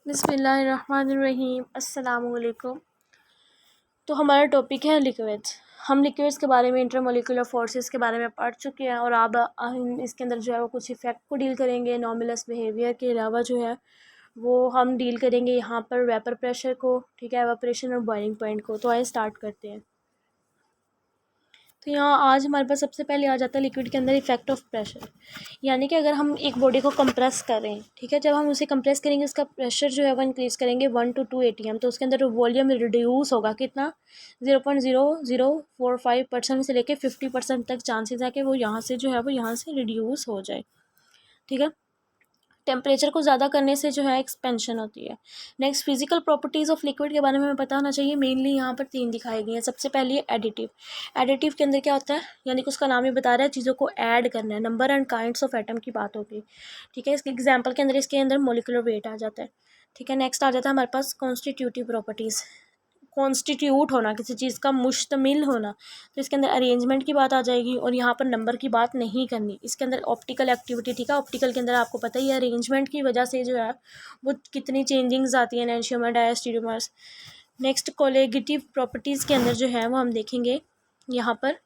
बिस्मिल्लाहिर्रहमानिर्रहीम अस्सलामुअलैकुम। तो हमारा टॉपिक है लिक्विड्स। हम लिक्विड्स के बारे में इंटरमोलिकुलर फोर्सेस के बारे में पढ़ चुके हैं और अब हम इसके अंदर जो है वो कुछ इफ़ेक्ट को डील करेंगे। नॉर्मलस बिहेवियर के अलावा जो है वो हम डील करेंगे यहाँ पर वेपर प्रेशर को, ठीक है, एवापोरेशन और बॉइलिंग पॉइंट को। तो आइए स्टार्ट करते हैं। तो यहाँ आज हमारे पास सबसे पहले आ जाता है लिक्विड के अंदर इफेक्ट ऑफ प्रेशर। यानी कि अगर हम एक बॉडी को कंप्रेस कर रहे हैं, ठीक है, जब हम उसे कंप्रेस करेंगे उसका प्रेशर जो है वो इंक्रीज़ करेंगे 1 to 2 ATM, तो उसके अंदर वॉल्यूम रिड्यूस होगा कितना 0.0045% से लेके 50% तक चांसेस है कि वो यहाँ से जो है वो यहाँ से रिड्यूस हो जाए, ठीक है। टेम्परेचर को ज़्यादा करने से जो है एक्सपेंशन होती है। Next physical properties of liquid के बारे में हमें पता होना चाहिए। मेनली यहाँ पर 3 दिखाई गई हैं। सबसे पहले है एडिटिव। एडिटिव के अंदर क्या होता है, यानी कि उसका नाम ही बता रहा है चीज़ों को ऐड करना है। Number and kinds of atom की बात होगी, ठीक है। इसके एग्जाम्पल के अंदर इसके अंदर मोलिकुलर वेट आ जाता है, ठीक है। नेक्स्ट आ जाता है हमारे पास कॉन्स्टिट्यूटिव प्रॉपर्टीज़। कॉन्स्टिट्यूट होना, किसी चीज़ का मुश्तमिल होना, तो इसके अंदर अरेंजमेंट की बात आ जाएगी और यहाँ पर नंबर की बात नहीं करनी। इसके अंदर ऑप्टिकल एक्टिविटी, ठीक है, ऑप्टिकल के अंदर आपको पता ही है अरेंजमेंट की वजह से जो है वो कितनी चेंजिंग्स आती हैं एनेंशियोमर डायस्टीरियोमर्स। नेक्स्ट कोलेगेटिव प्रॉपर्टीज़ के अंदर जो है वो हम देखेंगे यहाँ पर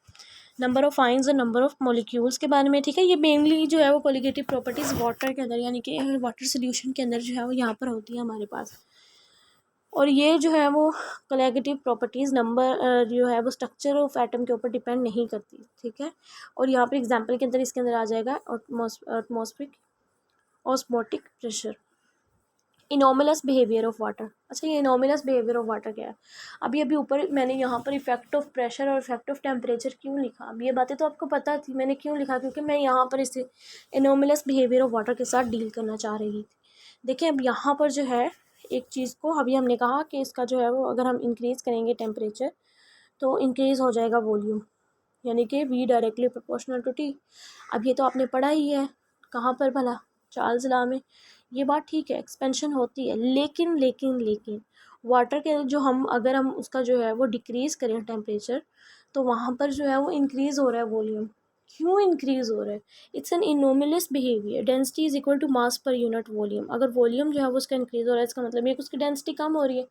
नंबर ऑफ आइंस और नंबर ऑफ मॉलिक्यूल्स के बारे में, ठीक है। ये मेनली जो है वो कोलिगेटिव प्रॉपर्टीज़ वाटर के अंदर, यानी कि वाटर सोल्यूशन के अंदर जो है वो यहाँ पर होती है हमारे पास। और ये जो है वो कोलेगेटिव प्रॉपर्टीज़ नंबर जो है वो स्ट्रक्चर ऑफ एटम के ऊपर डिपेंड नहीं करती, ठीक है। और यहाँ पर एग्जांपल के अंदर इसके अंदर आ जाएगा atmospheric osmotic pressure. Anomalous behaviour of water. अच्छा, ये इनोमिनस बिहेवियर ऑफ वाटर क्या है? अभी ऊपर मैंने यहाँ पर इफेक्ट ऑफ प्रेशर और इफेक्ट ऑफ टेम्परेचर क्यों लिखा, अब ये बातें तो आपको पता थी, मैंने क्यों लिखा, क्योंकि मैं यहाँ पर इसे इनोमिनस बिहेवियर ऑफ वाटर के साथ डील करना चाह रही थी। देखिए अब यहाँ पर जो है एक चीज़ को अभी हमने कहा कि इसका जो है वो अगर हम इंक्रीज़ करेंगे टेम्परेचर तो इंक्रीज़ हो जाएगा वॉल्यूम, यानी कि V directly proportional to T। अब ये तो आपने पढ़ा ही है, कहाँ पर भला, चार्ल्स लॉ में। ये बात ठीक है, एक्सपेंशन होती है, लेकिन वाटर के जो हम अगर हम उसका जो है वो डिक्रीज़ करें टेम्परेचर तो वहाँ पर जो है वो इंक्रीज़ हो रहा है वॉल्यूम। क्यों इंक्रीज़ हो रहा है? It's an anomalous behaviour. Density is equal to mass per unit volume. अगर वॉल्यूम जो है वो उसका इंक्रीज़ हो रहा है इसका मतलब ये कि उसकी डेंसिटी कम हो रही है।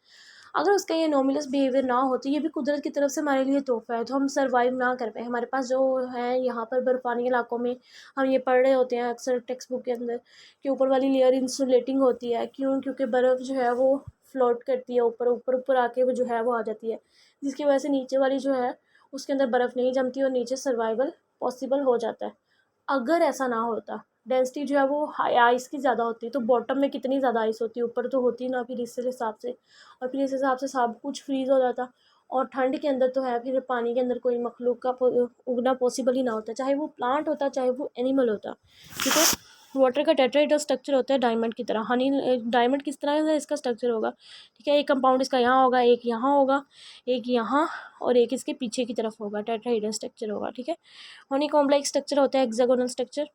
अगर उसका ये नॉमिनस बिहेवियर ना हो तो ये भी कुदरत की तरफ से हमारे लिए तोहफा है, तो हम सर्वाइव ना कर पाए। हमारे पास जो है यहाँ पर बर्फ़ानी इलाकों में हम ये पढ़ रहे होते हैं अक्सर टेक्स्ट बुक के अंदर कि ऊपर वाली लेयर इंसुलेटिंग होती है। क्यों? क्योंकि बर्फ़ जो है वो फ्लोट करती है ऊपर ऊपर ऊपर आके वो जो है वो आ जाती है, जिसकी वजह से नीचे वाली जो है उसके अंदर बर्फ़ नहीं जमती और नीचे सर्वाइवल पॉसिबल हो जाता है। अगर ऐसा ना होता, डेंसिटी जो है वो हाई आइस की ज़्यादा होती है, तो बॉटम में कितनी ज़्यादा आइस होती है, ऊपर तो होती ना, फिर इस हिसाब से और फिर इस हिसाब से सब कुछ फ्रीज़ हो जाता। और ठंड के अंदर तो है फिर पानी के अंदर कोई मखलूक का उगना पॉसिबल ही ना होता, चाहे वो प्लांट होता चाहे वो एनिमल होता, ठीक है। वाटर का टेट्राहेड्रल स्ट्रक्चर होता है डायमंड की तरह। हनी डायमंड किस तरह से इसका स्ट्रक्चर होगा, ठीक है, एक कंपाउंड इसका यहाँ होगा, एक यहाँ होगा, एक यहाँ और एक इसके पीछे की तरफ होगा, टेट्राहेड्रल स्ट्रक्चर होगा, ठीक है। हनी कॉम्प्लेक्स स्ट्रक्चर होता है हेक्सागोनल स्ट्रक्चर।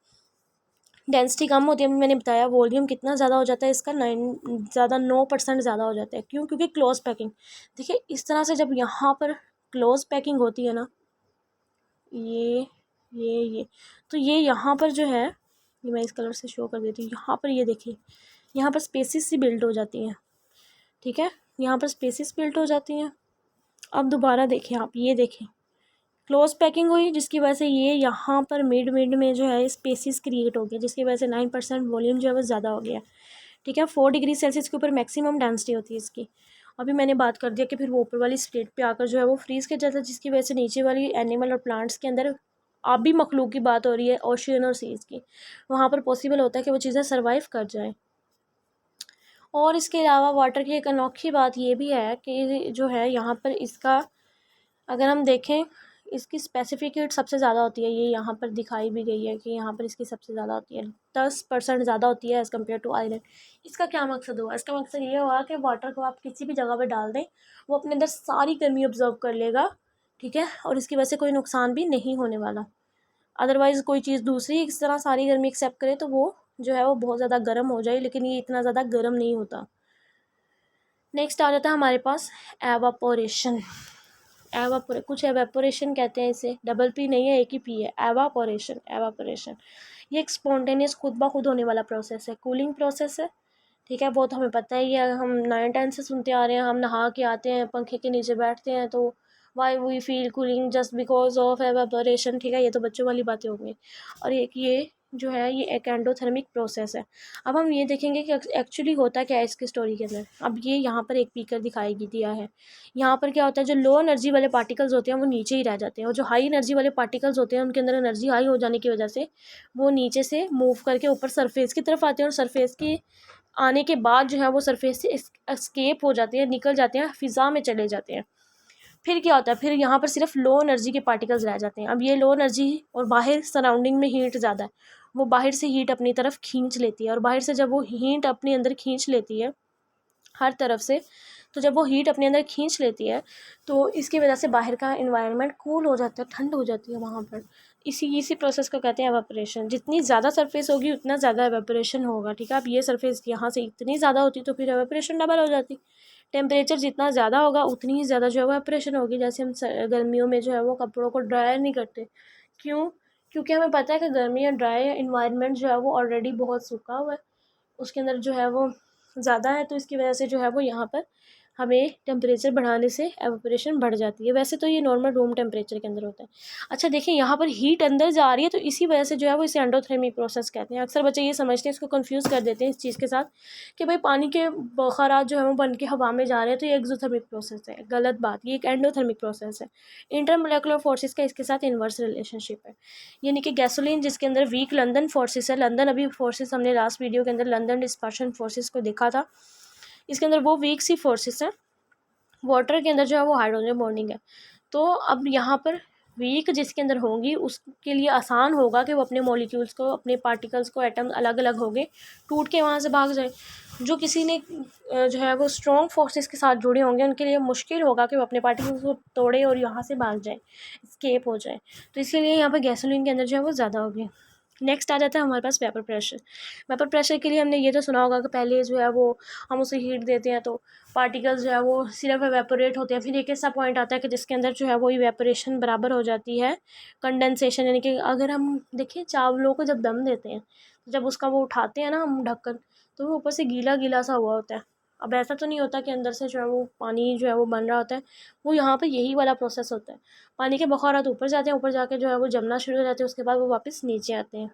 डेंसिटी कम होती है, मैंने बताया वॉल्यूम कितना ज़्यादा हो जाता है इसका 9% ज़्यादा हो जाता है। क्यों? क्योंकि क्लोज पैकिंग। देखिए इस तरह से जब यहाँ पर क्लोज पैकिंग होती है ना, ये तो ये यहाँ पर जो है ये मैं इस कलर से शो कर देती हूँ। यहाँ पर ये देखिए, यहाँ पर स्पेसिस सी बिल्ड हो जाती हैं, ठीक है, यहाँ पर स्पेसिस बिल्ड हो जाती हैं। अब दोबारा देखें आप, ये देखें क्लोज पैकिंग हुई जिसकी वजह से ये यहाँ पर मिड में जो है स्पेसिस क्रिएट हो गया, जिसकी वजह से 9% वॉल्यूम जो है वो ज़्यादा हो गया, ठीक है। 4 डिग्री सेल्सियस के ऊपर मैक्सिमम डेंसिटी होती है इसकी। अभी मैंने बात कर दिया कि फिर वो ऊपर वाली स्टेट पे आकर जो है वो फ्रीज़ कर जाता है, जिसकी वजह से नीचे वाली एनिमल और प्लांट्स के अंदर आप भी मखलूक की बात हो रही है ओशियन और सीज़ की, वहाँ पर पॉसिबल होता है कि वो चीज़ें सर्वाइव कर जाएँ। और इसके अलावा वाटर की एक अनोखी बात ये भी है कि जो है यहाँ पर इसका अगर हम देखें इसकी स्पेसिफिक हीट सबसे ज़्यादा होती है, ये यहाँ पर दिखाई भी गई है कि यहाँ पर इसकी सबसे ज़्यादा होती है, 10% ज़्यादा होती है एज़ कम्पेयर टू आयरन। इसका क्या मकसद हुआ? इसका मकसद ये हुआ कि वाटर को आप किसी भी जगह पर डाल दें वो अपने अंदर सारी गर्मी ऑब्जर्व कर लेगा, ठीक है, और इसकी वजह से कोई नुकसान भी नहीं होने वाला। अदरवाइज़ कोई चीज़ दूसरी इस तरह सारी गर्मी एक्सेप्ट करे तो वो जो है वो बहुत ज़्यादा गर्म हो जाए, लेकिन ये इतना ज़्यादा गर्म नहीं होता। नेक्स्ट आ जाता है हमारे पास एवापोरेशन। कुछ एवेपोरेशन कहते हैं इसे, डबल पी नहीं है, एक ही पी है, एवापोरेशन। ये एक स्पॉन्टेनियस खुद ब खुद होने वाला प्रोसेस है, कूलिंग प्रोसेस है, ठीक है, वो तो हमें पता ही है, हम 9-10 से सुनते आ रहे हैं, हम नहा के आते हैं, पंखे के नीचे बैठते हैं तो why we feel cooling just because of evaporation. ठीक है, ये तो बच्चों वाली बातें होंगी। और एक ये जो है ये एक एंडोथर्मिक प्रोसेस है। अब हम ये देखेंगे कि एक्चुअली होता क्या है इसकी स्टोरी के अंदर। अब ये यहाँ पर एक पीकर दिखाई दिया है। यहाँ पर क्या होता है, जो लो एनर्जी वाले पार्टिकल्स होते हैं वो नीचे ही रह जाते हैं, और जो हाई एनर्जी वाले पार्टिकल्स होते हैं उनके अंदर एनर्जी हाई हो जाने की वजह से वो नीचे से मूव करके ऊपर सरफेस की तरफ आते हैं, और सरफेस की आने के बाद जो है वो सरफेस से एस्केप हो जाते हैं, निकल जाते हैं, फ़िज़ा में चले जाते हैं। फिर क्या होता है, फिर यहाँ पर सिर्फ लो एनर्जी के पार्टिकल्स रह जाते हैं। अब ये लो एनर्जी और बाहर सराउंडिंग में हीट ज़्यादा है, वो बाहर से हीट अपनी तरफ खींच लेती है, और बाहर से जब वो हीट अपने अंदर खींच लेती है हर तरफ से, तो जब वो हीट अपने अंदर खींच लेती है तो इसकी वजह से बाहर का इन्वायरमेंट कूल हो जाता है, ठंड हो जाती है वहाँ पर। इसी प्रोसेस को कहते हैं एवापोरेशन। जितनी ज़्यादा सरफेस होगी उतना ज़्यादा एवापोरेशन होगा। ठीक है, अब ये सरफेस यहाँ से इतनी ज़्यादा होती तो फिर एवापोरेशन डबल हो जाती। टेम्परेचर जितना ज़्यादा होगा उतनी ही ज़्यादा जो है वो एवापोरेशन होगी। जैसे हम गर्मियों में जो है वो कपड़ों को ड्राई नहीं करते, क्यों? क्योंकि हमें पता है कि गर्मी या ड्राई इन्वायरमेंट जो है वो ऑलरेडी बहुत सूखा हुआ है, उसके अंदर जो है वो ज़्यादा है, तो इसकी वजह से जो है वो यहाँ पर हमें टेम्परेचर बढ़ाने से एवापोरेशन बढ़ जाती है। वैसे तो ये नॉर्मल रूम टेम्परेचर के अंदर होता है। अच्छा देखिए, यहाँ पर हीट अंदर जा रही है तो इसी वजह से जो है वो इसे एंडोथर्मिक प्रोसेस कहते हैं। अक्सर बच्चे ये समझते हैं, इसको कंफ्यूज कर देते हैं इस चीज़ के साथ कि भाई पानी के बखरात जो है वो बन के हवा में जा रहे हैं तो ये एक्सोथर्मिक प्रोसेस है। गलत बात, ये एक एंडोथर्मिक प्रोसेस है। इंटरमोलेकुलर फोर्सेस का इसके साथ इन्वर्स रिलेशनशिप है। यानी कि गैसोलीन जिसके अंदर वीक लंदन फोर्सेस है, लंदन अभी फोर्सेस हमने लास्ट वीडियो के अंदर लंदन डिस्पर्शन फोर्सेस को देखा था, इसके अंदर वो वीक सी फोर्सेस हैं। वाटर के अंदर जो है वो हाइड्रोजन बॉन्डिंग है। तो अब यहाँ पर वीक जिसके अंदर होंगी उसके लिए आसान होगा कि वो अपने मॉलिक्यूल्स को, अपने पार्टिकल्स को, एटम अलग अलग हो गए, टूट के वहाँ से भाग जाए। जो किसी ने जो है वो स्ट्रॉन्ग फोर्सेस के साथ जुड़े होंगे उनके लिए मुश्किल होगा कि वो अपने पार्टिकल्स को तोड़े और यहाँ से भाग जाए, स्केप हो जाए। तो इसीलिए यहाँ पर गैसोलीन के अंदर जो है वो ज़्यादा होगी। नेक्स्ट आ जाता है हमारे पास वेपर प्रेशर। वेपर प्रेशर के लिए हमने ये तो सुना होगा कि पहले जो है वो हम उसे हीट देते हैं तो पार्टिकल्स जो है वो सिर्फ एवेपोरेट होते हैं। फिर एक ऐसा पॉइंट आता है कि जिसके अंदर जो है वो इवेपोरेशन बराबर हो जाती है कंडेंसेशन। यानी कि अगर हम देखें चावलों को जब दम देते हैं, जब उसका वो उठाते हैं ना हम ढक्कन, तो वो ऊपर से गीला गीला सा हुआ होता है। अब ऐसा तो नहीं होता कि अंदर से जो है वो पानी जो है वो बन रहा होता है, वो यहाँ पर यही वाला प्रोसेस होता है। पानी के बखौरात ऊपर जाते हैं, ऊपर जाके जो है वो जमना शुरू हो जाते हैं, उसके बाद वो वापस नीचे आते हैं।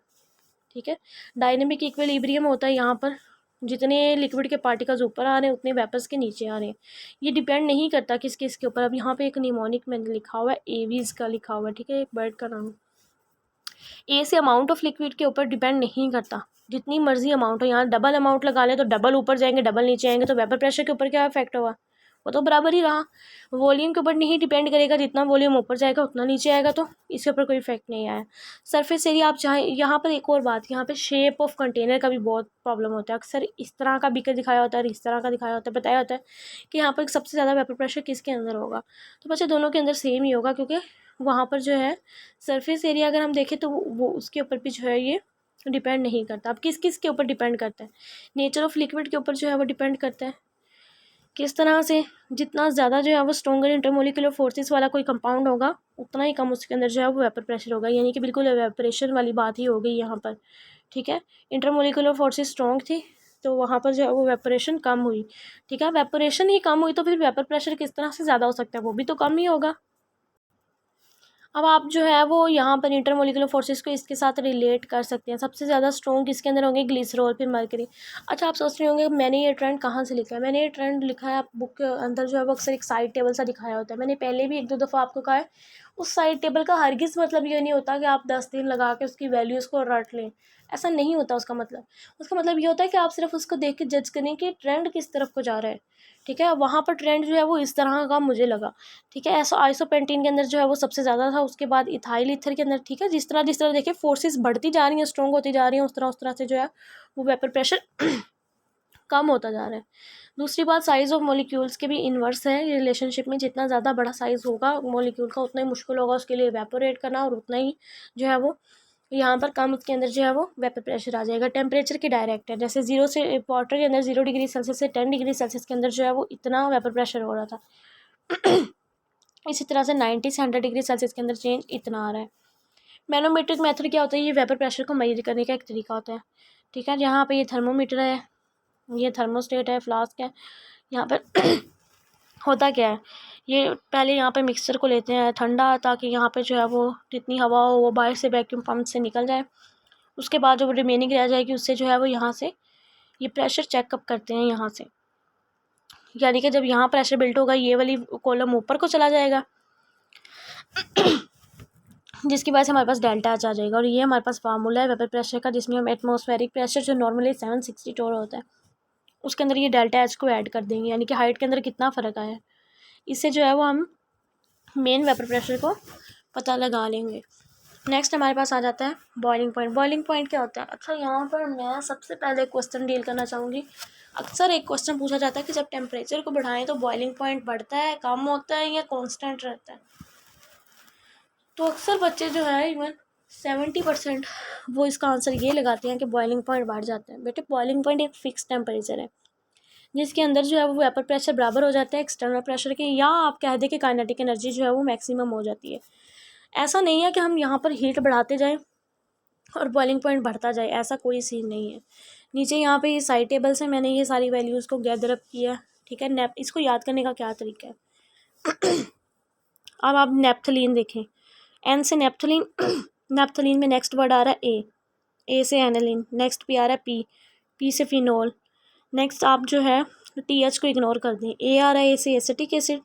ठीक है, डायनेमिक इक्विलिब्रियम होता है यहाँ पर। जितने लिक्विड के पार्टिकल्स ऊपर आ रहे हैं उतने वेपर्स के नीचे आ रहे हैं। ये डिपेंड नहीं करता किसके इसके ऊपर। अब यहाँ पे एक निमोनिक मैंने लिखा हुआ है, एवीज का लिखा हुआ है। ठीक है, एक बर्ड का नाम। ए से अमाउंट ऑफ लिक्विड के ऊपर डिपेंड नहीं करता, जितनी मर्जी अमाउंट हो। यहाँ डबल अमाउंट लगा लें तो डबल ऊपर जाएंगे, डबल नीचे आएंगे, तो वेपर प्रेशर के ऊपर क्या इफेक्ट होगा? वो तो बराबर ही रहा। वॉल्यूम के ऊपर नहीं डिपेंड करेगा, जितना वॉल्यूम ऊपर जाएगा उतना नीचे आएगा, तो इसके ऊपर कोई इफेक्ट नहीं आया। सरफेस एरिया आप चाहें, यहाँ पर एक और बात, यहाँ पे शेप ऑफ कंटेनर का भी बहुत प्रॉब्लम होता है। अक्सर इस तरह का बीकर दिखाया होता है और इस तरह का दिखाया होता है, बताया होता है कि यहाँ पर सबसे ज़्यादा वेपर प्रेशर किसके अंदर होगा। तो बच्चे दोनों के अंदर सेम ही होगा, क्योंकि वहाँ पर जो है सरफेस एरिया अगर हम देखें तो वो उसके ऊपर भी जो है ये डिपेंड नहीं करता। अब किस किस के ऊपर डिपेंड करता है? नेचर ऑफ लिक्विड के ऊपर जो है वो डिपेंड करता है। किस तरह से? जितना ज़्यादा जो है वो स्ट्रॉन्गर इंटरमोलिकुलर फोर्सेस वाला कोई कंपाउंड होगा उतना ही कम उसके अंदर जो है वो वेपर प्रेशर होगा। यानी कि बिल्कुल एवेपोरेशन वाली बात ही हो गई यहाँ पर। ठीक है, इंटरमोलिकुलर फोर्सेस स्ट्रॉन्ग थी तो वहाँ पर जो है वो वेपोरेशन कम हुई। ठीक है, वेपोरेशन ही कम हुई तो फिर वेपर प्रेशर किस तरह से ज़्यादा हो सकता है? वो भी तो कम ही होगा। अब आप जो है वो यहाँ पर इंटरमोलिकुलर फोर्सेस को इसके साथ रिलेट कर सकते हैं। सबसे ज़्यादा स्ट्रॉन्ग किसके अंदर होंगे? ग्लिसरॉल, फिर मरकरी। अच्छा, आप सोच रहे होंगे मैंने ये ट्रेंड कहाँ से लिखा है? मैंने ये ट्रेंड लिखा है, आप बुक के अंदर जो है वो अक्सर एक साइड टेबल सा दिखाया होता है। मैंने पहले भी 1-2 दफ़ा आपको कहा है, उस साइड टेबल का हरगिज़ मतलब ये नहीं होता कि आप 10 दिन लगा के उसकी वैल्यूज़ को रट लें। ऐसा नहीं होता उसका मतलब। उसका मतलब ये होता है कि आप सिर्फ उसको देख के जज करें कि ट्रेंड किस तरफ को जा रहा है। ठीक है, वहाँ पर ट्रेंड जो है वो इस तरह का मुझे लगा। ठीक है, ऐसा आइसोपेंटीन के अंदर जो है वो सबसे ज़्यादा था, उसके बाद इथाइल ईथर के अंदर। ठीक है, जिस तरह देखिए फोर्सेस बढ़ती जा रही हैं, स्ट्रॉन्ग होती जा रही हैं, उस तरह से जो है वो वेपर प्रेशर कम होता जा रहा है। दूसरी बात, साइज़ ऑफ मॉलिक्यूल्स के भी इन्वर्स है रिलेशनशिप में। जितना ज़्यादा बड़ा साइज़ होगा मॉलिक्यूल का उतना ही मुश्किल होगा उसके लिए इवेपोरेट करना, और उतना ही जो है वो यहाँ पर कम उसके अंदर जो है वो वेपर प्रेशर आ जाएगा। टेम्परेचर की डायरेक्ट है, जैसे 0 से वाटर के अंदर 0 डिग्री सेल्सियस से 10 डिग्री सेल्सियस के अंदर जो है वो इतना वेपर प्रेशर हो रहा था। इसी तरह से 90 से 100 डिग्री सेल्सियस के अंदर चेंज इतना आ रहा है। मैनोमेट्रिक मेथड क्या होता है? ये वेपर प्रेशर को मेजर करने का एक तरीका होता है। ठीक है, यहाँ पे ये थर्मोमीटर है, ये थर्मोस्टेट है, फ्लास्क है। यहाँ पर होता क्या है, ये पहले यहाँ पे मिक्सचर को लेते हैं ठंडा, ताकि यहाँ पे जो है वो जितनी हवा हो वो बाहर से वैक्यूम पंप से निकल जाए। उसके बाद जो रिमेनिंग रह जाएगी उससे जो है वो यहाँ से ये प्रेशर चेकअप करते हैं यहाँ से, यानी कि जब यहाँ प्रेशर बिल्ट होगा ये वाली कॉलम ऊपर को चला जाएगा जिसकी वजह से हमारे पास डेल्टा एच आ जाएगा। और ये हमारे पास फार्मूला है वेपर प्रेशर का, जिसमें हम एटमॉस्फेरिक प्रेशर जो नॉर्मली 762 होता है उसके अंदर ये डेल्टा एच को ऐड कर देंगे, यानी कि हाइट के अंदर कितना फ़र्क आया है। इससे जो है वो हम मेन वेपर प्रेशर को पता लगा लेंगे। नेक्स्ट हमारे पास आ जाता है बॉइलिंग पॉइंट। बॉइलिंग पॉइंट क्या होता है? अच्छा, यहाँ पर मैं सबसे पहले क्वेश्चन डील करना चाहूँगी। अक्सर एक क्वेश्चन पूछा जाता है कि जब टेम्परेचर को बढ़ाएं तो बॉइलिंग पॉइंट बढ़ता है, कम होता है या कांस्टेंट रहता है? तो अक्सर बच्चे जो है इवन 70% वो इसका आंसर ये लगाते हैं कि बॉइलिंग पॉइंट बढ़ जाता है। बेटे बॉइलिंग पॉइंट एक फिक्स टेम्परेचर है जिसके अंदर जो है वो वेपर प्रेशर बराबर हो जाता है एक्सटर्नल प्रेशर के, या आप कह दें कि काइनेटिक एनर्जी जो है वो मैक्सिमम हो जाती है। ऐसा नहीं है कि हम यहाँ पर हीट बढ़ाते जाएं और बॉइलिंग पॉइंट बढ़ता जाए, ऐसा कोई सीन नहीं है। नीचे यहाँ पे ये साइड टेबल से मैंने ये सारी वैल्यूज़ को गैदर अप किया, ठीक है। इसको याद करने का क्या तरीका है अब आप नेप्थलीन देखें, एन से नेप्थलीन नेप्थलीन में नेक्स्ट वर्ड आ रहा है ए से एनालिन, नेक्स्ट पी आ रहा है पी से फिनोल। नेक्स्ट आप जो है TH को इग्नोर कर दें, ए आ रहा है ए से एसिटिक एसिड,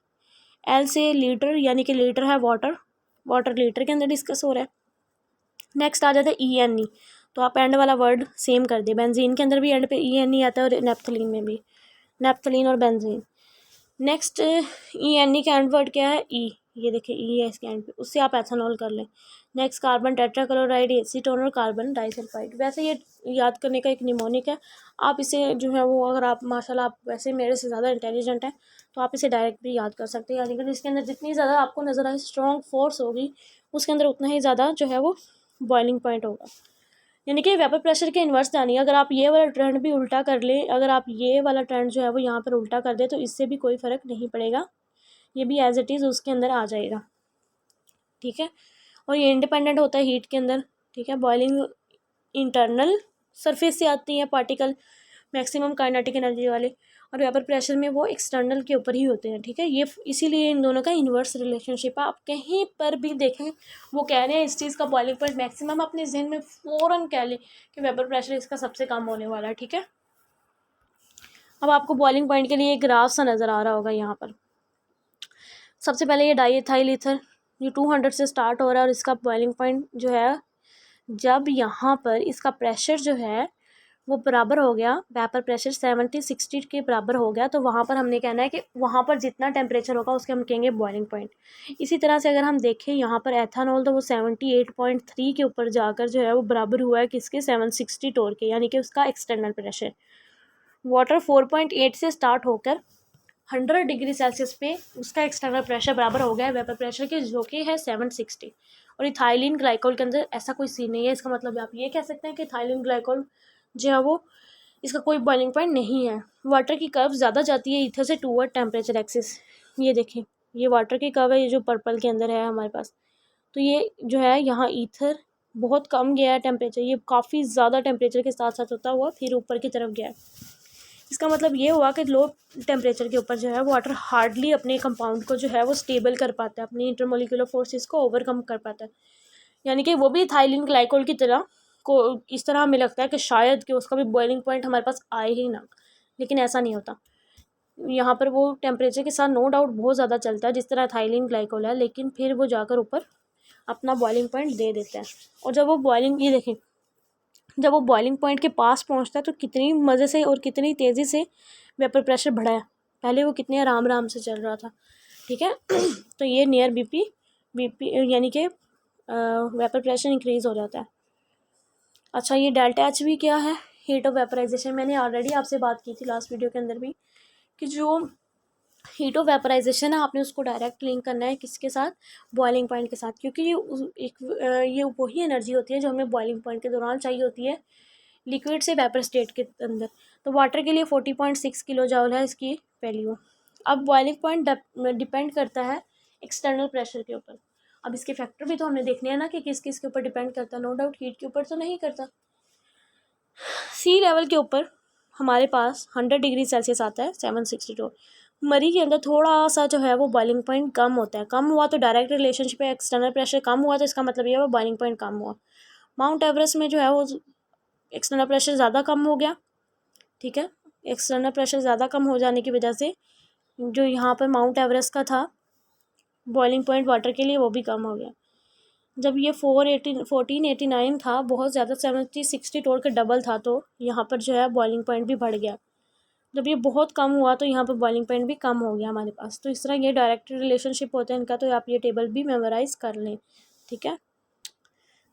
एल से लीटर यानी कि लीटर है वाटर लीटर के अंदर डिस्कस हो रहा है। नेक्स्ट आ जाता है ENE, तो आप एंड वाला वर्ड सेम कर दें। बेंजीन के अंदर भी एंड पे ENE आता है और नेप्थलीन में भी, नेप्थलीन और बेंजीन। नेक्स्ट ENE का एंड वर्ड क्या है? ये देखिए E है इसके एंड पे, उससे आप एथेनॉल कर लें। नेक्स्ट कार्बन टेट्राक्लोराइड, एसीटोन और कार्बन डाइसल्फाइड। वैसे ये याद करने का एक निमोनिक है, आप इसे जो है वो अगर आप माशाल्लाह आप वैसे मेरे से ज़्यादा इंटेलिजेंट हैं तो आप इसे डायरेक्ट भी याद कर सकते हैं, यानी कि इसके अंदर जितनी ज़्यादा आपको नज़र आए स्ट्रॉन्ग फोर्स होगी उसके अंदर उतना ही ज़्यादा जो है वो बॉइलिंग पॉइंट होगा। यानी कि वेपर प्रेशर के इन्वर्स जानिए, अगर आप ये वाला ट्रेंड भी उल्टा कर लें, अगर आप ये वाला ट्रेंड जो है वो यहाँ पर उल्टा कर दें तो इससे भी कोई फ़र्क नहीं पड़ेगा, ये भी एज इट इज़ उसके अंदर आ जाएगा, ठीक है। और ये इंडिपेंडेंट होता है हीट के अंदर, ठीक है। बॉइलिंग इंटरनल सरफेस से आती है पार्टिकल मैक्सिमम काइनेटिक एनर्जी वाले, और वेपर प्रेशर में वो एक्सटर्नल के ऊपर ही होते हैं, ठीक है। ये इसीलिए इन दोनों का इन्वर्स रिलेशनशिप है। आप कहीं पर भी देखें वो कह रहे हैं इस चीज़ का बॉइलिंग पॉइंट मैक्सिमम, अपने जहन में फ़ौरन कह लें कि वेपर प्रेशर इसका सबसे कम होने वाला है, ठीक है। अब आपको बॉइलिंग पॉइंट के लिए एक ग्राफ सा नज़र आ रहा होगा यहाँ पर। सबसे पहले ये डाईएथाइल ईथर ये 200 से स्टार्ट हो रहा है और इसका बॉइलिंग पॉइंट जो है जब यहाँ पर इसका प्रेशर जो है वो बराबर हो गया, वेपर प्रेशर 70-60 के बराबर हो गया, तो वहाँ पर हमने कहना है कि वहाँ पर जितना टेम्परेचर होगा उसके हम कहेंगे बॉइलिंग पॉइंट। इसी तरह से अगर हम देखें यहाँ पर एथेनॉल, तो वो 78.3 के ऊपर जाकर जो है वो बराबर हुआ है किसके? 760 टोर के, यानी कि उसका एक्सटर्नल प्रेशर। वाटर 4.8 से स्टार्ट होकर 100 डिग्री सेल्सियस पे उसका एक्सटर्नल प्रेशर बराबर हो गया है वेपर प्रेशर के, जो कि है 760। और इथाइलिन ग्लाइकोल के अंदर ऐसा कोई सीन नहीं है, इसका मतलब आप ये कह सकते हैं कि इथाइलिन ग्लाइकोल जो है वो इसका कोई बॉइलिंग पॉइंट नहीं है। वाटर की कर्व ज़्यादा जाती है ईथर से टूवर्ड टेम्परेचर एक्सिस। ये देखें ये वाटर की कर्व है, ये जो पर्पल के अंदर है हमारे पास, तो ये जो है यहाँ ईथर बहुत कम गया है टेम्परेचर, ये काफ़ी ज़्यादा टेम्परेचर के साथ साथ होता हुआ फिर ऊपर की तरफ गया है। इसका मतलब ये हुआ कि लो टेम्परेचर के ऊपर जो है वाटर हार्डली अपने कंपाउंड को जो है वो स्टेबल कर पाता है, अपनी इंटरमोलिकुलर फोर्सेस को ओवरकम कर पाता है, यानी कि वो भी इथाइलिन ग्लाइकोल की तरह को इस तरह हमें लगता है कि शायद कि उसका भी बॉइलिंग पॉइंट हमारे पास आए ही ना, लेकिन ऐसा नहीं होता। यहाँ पर वो टेम्परेचर के साथ नो डाउट बहुत ज़्यादा चलता है जिस तरह इथाइलिन ग्लाइकोल है, लेकिन फिर वो जाकर ऊपर अपना बॉइलिंग पॉइंट दे देता है। और जब वो बॉइलिंग, ये देखें जब वो बॉइलिंग पॉइंट के पास पहुंचता है तो कितनी मज़े से और कितनी तेज़ी से वेपर प्रेशर बढ़ा है, पहले वो कितने आराम आराम से चल रहा था, ठीक है। तो ये नियर बीपी यानी कि वेपर प्रेशर इंक्रीज़ हो जाता है। अच्छा, ये डेल्टा एच भी क्या है? Heat of vaporisation. मैंने ऑलरेडी आपसे बात की थी लास्ट वीडियो के अंदर भी कि जो हीट ऑफ वेपराइजेशन है आपने उसको डायरेक्ट लिंक करना है किसके साथ? बॉइलिंग पॉइंट के साथ, क्योंकि ये वही एनर्जी होती है जो हमें बॉइलिंग पॉइंट के दौरान चाहिए होती है लिक्विड से वेपर स्टेट के अंदर। तो वाटर के लिए 40.6 किलो जॉल है इसकी वैल्यू। अब बॉइलिंग पॉइंट डिपेंड करता है एक्सटर्नल प्रेशर के ऊपर। अब इसके फैक्टर भी तो हमने देखने हैं ना कि किस किस के ऊपर डिपेंड करता है। नो डाउट हीट के ऊपर तो नहीं करता, सी लेवल के ऊपर हमारे पास 100 डिग्री सेल्सियस आता है 762। मरी के अंदर थोड़ा सा जो है वो बॉइलिंग पॉइंट कम होता है। कम हुआ तो डायरेक्ट रिलेशनशिप है, एक्सटर्नल प्रेशर कम हुआ तो इसका मतलब ये है वो बॉइलिंग पॉइंट कम हुआ। माउंट एवरेस्ट में जो है वो एक्सटर्नल प्रेशर ज़्यादा कम हो गया, ठीक है। एक्सटर्नल प्रेशर ज़्यादा कम हो जाने की वजह से जो यहाँ पर माउंट एवरेस्ट का था बॉइलिंग पॉइंट वाटर के लिए वो भी कम हो गया। जब ये 1489 था, बहुत ज़्यादा 70-60 तोड़ के डबल था, तो यहाँ पर जो है बॉइलिंग पॉइंट भी बढ़ गया। जब ये बहुत कम हुआ तो यहाँ पर बॉइलिंग पॉइंट भी कम हो गया हमारे पास। तो इस तरह ये डायरेक्ट रिलेशनशिप होते हैं इनका, तो आप ये टेबल भी मेमोराइज कर लें, ठीक है।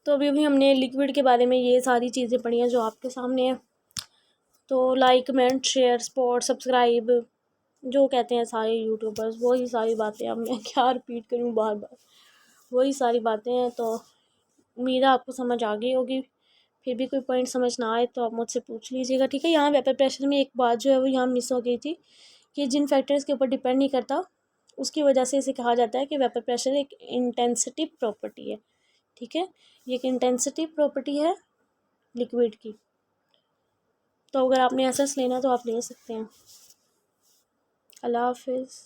तो अभी हमने लिक्विड के बारे में ये सारी चीज़ें पढ़ी हैं जो आपके सामने है। तो like, comment, share, support, subscribe, जो कहते हैं सारे यूट्यूबर्स, वही सारी बातें। अब मैं क्या रिपीट करूँ बार बार, वही सारी बातें हैं। तो उम्मीद है आपको समझ आ गई होगी। फिर भी कोई पॉइंट समझ ना आए तो आप मुझसे पूछ लीजिएगा, ठीक है। यहाँ वेपर प्रेशर में एक बात जो है वो यहाँ मिस हो गई थी कि जिन फैक्टर्स के ऊपर डिपेंड नहीं करता उसकी वजह से इसे कहा जाता है कि वेपर प्रेशर एक इंटेंसिटी प्रॉपर्टी है, ठीक है। ये एक इंटेंसिटी प्रॉपर्टी है लिक्विड की। तो अगर आपने एसेस लेना तो आप ले सकते हैं। अल्लाह हाफिज़।